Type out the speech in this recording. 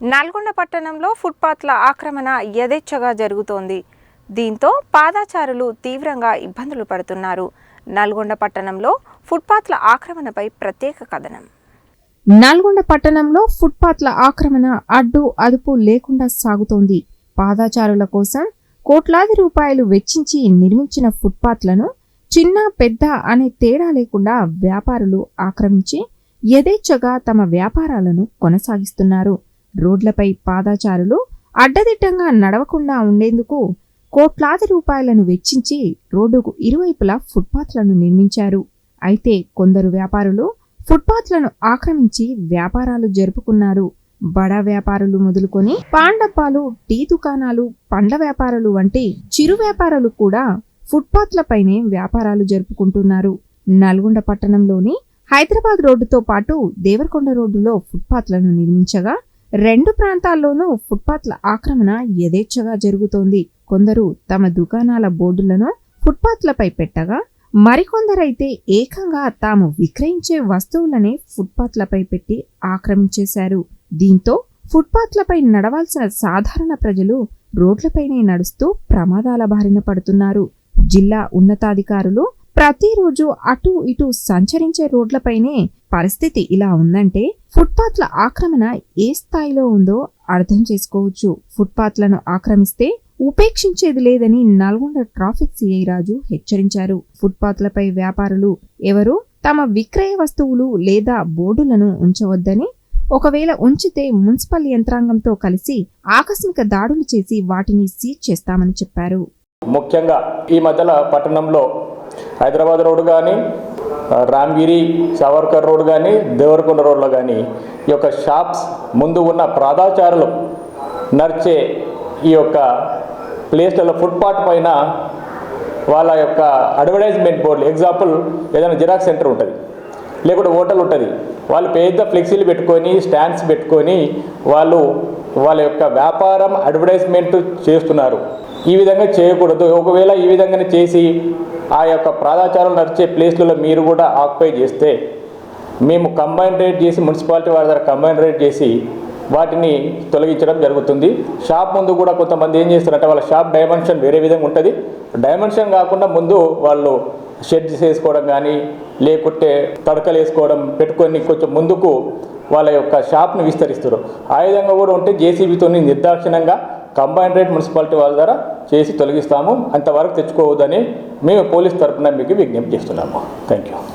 నల్గొండ పట్టణంలో ఫుట్పాత్ల ఆక్రమణ యథేచ్ఛగా జరుగుతోంది. దీంతో పాదచారులు తీవ్రంగా ఇబ్బందులు పడుతున్నారు. నల్గొండ పట్టణంలో ఫుట్పాత్ల ఆక్రమణపై ప్రత్యేక కథనం. నల్గొండ పట్టణంలో ఫుట్పాత్ల ఆక్రమణ అడ్డు అదుపు లేకుండా సాగుతోంది. పాదచారుల కోసం కోట్లాది రూపాయలు వెచ్చించి నిర్మించిన ఫుట్పాత్లను చిన్న పెద్ద అనే తేడా లేకుండా వ్యాపారులు ఆక్రమించి యథేచ్ఛగా తమ వ్యాపారాలను కొనసాగిస్తున్నారు. రోడ్లపై పాదచారులు అడ్డదిడ్డంగా నడవకుండా ఉండేందుకు కోట్లాది రూపాయలను వెచ్చించి రోడ్డుకు ఇరువైపులా ఫుట్పాత్లను నిర్మించారు. అయితే కొందరు వ్యాపారులు ఫుట్పాత్లను ఆక్రమించి వ్యాపారాలు జరుపుకున్నారు. బడా వ్యాపారులు మొదలుకొని పాండప్పాలు, టీ దుకాణాలు, పండ్ల వ్యాపారులు వంటి చిరు వ్యాపారులు కూడా ఫుట్పాత్లపైనే వ్యాపారాలు జరుపుకుంటున్నారు. నల్గొండ పట్టణంలోని హైదరాబాద్ రోడ్డుతో పాటు దేవరకొండ రోడ్డులో ఫుట్పాత్లను నిర్మించగా రెండు ప్రాంతాల్లోనూ ఫుట్పాత్ల ఆక్రమణ యథేచ్ఛగా జరుగుతోంది. కొందరు తమ దుకాణాల బోర్డులను ఫుట్పాత్లపై పెట్టగా మరికొందరైతే ఏకంగా తాము విక్రయించే వస్తువులనే ఫుట్పాత్లపై పెట్టి ఆక్రమించేశారు. దీంతో ఫుట్పాత్లపై నడవాల్సిన సాధారణ ప్రజలు రోడ్లపైనే నడుస్తూ ప్రమాదాల బారిన పడుతున్నారు. జిల్లా ఉన్నతాధికారులు ప్రతిరోజు అటు ఇటు సంచరించే రోడ్లపైనే పరిస్థితి ఇలా ఉందంటే ఫుట్పాత్ల ఆక్రమణ ఏ స్థాయిలో ఉందో అర్థం చేసుకోవచ్చు. ఫుట్పాత్లను ఆక్రమిస్తే ఉపేక్షించేది లేదని నల్గొండ ట్రాఫిక్ సిఐ రాజు హెచ్చరించారు. ఫుట్పాత్లపై వ్యాపారులు ఎవరు తమ విక్రయ వస్తువులు లేదా బోర్డులను ఉంచవద్దని, ఒకవేళ ఉంచితే మున్సిపల్ యంత్రాంగంతో కలిసి ఆకస్మిక దాడులు చేసి వాటిని సీజ్ చేస్తామని చెప్పారు. ముఖ్యంగా ఈ మధ్యలో పట్టణంలో హైదరాబాద్ రోడ్డు కానీ, రామగిరి సావర్కర్ రోడ్ కానీ, దేవరకొండ రోడ్లో కానీ ఈ యొక్క షాప్స్ ముందు ఉన్న పాదచారులు నడిచే ఈ యొక్క ప్లేస్లలో ఫుట్పాత్ పైన వాళ్ళ యొక్క అడ్వర్టైజ్మెంట్ బోర్డులు, ఎగ్జాంపుల్ ఏదైనా జిరాక్స్ సెంటర్ ఉంటుంది, లేకుంటే హోటల్ ఉంటుంది, వాళ్ళు పెద్ద ఫ్లెక్సీలు పెట్టుకొని స్టాండ్స్ పెట్టుకొని వాళ్ళు వాళ్ళ యొక్క వ్యాపారం అడ్వర్టైజ్మెంట్ చేస్తున్నారు. ఈ విధంగా చేయకూడదు. ఒకవేళ ఈ విధంగానే చేసి ఆ యొక్క పాదచారులు నడిచే ప్లేస్లలో మీరు కూడా ఆక్యుపై చేస్తే మేము కంబైన్ రేట్ చేసి మున్సిపాలిటీ వారి దగ్గర కంబైన్ రేట్ చేసి వాటిని తొలగించడం జరుగుతుంది. షాప్ ముందు కూడా కొంతమంది ఏం చేస్తారంటే వాళ్ళ షాప్ డైమెన్షన్ వేరే విధంగా ఉంటుంది. డైమెన్షన్ కాకుండా ముందు వాళ్ళు షెడ్స్ వేసుకోవడం కానీ, లేకుంటే తడకలు వేసుకోవడం పెట్టుకొని కొంచెం ముందుకు వాళ్ళ యొక్క షాప్ని విస్తరిస్తారు. ఆ విధంగా కూడా ఉంటే జేసీబీతో నిర్దాక్షిణంగా కంబైన్ రేట్ మున్సిపాలిటీ వాళ్ళ ద్వారా చేసి తొలగిస్తాము. అంతవరకు తెచ్చుకోవద్దని మేము పోలీస్ తరఫున మీకు విజ్ఞప్తి చేస్తున్నాము. Thank you.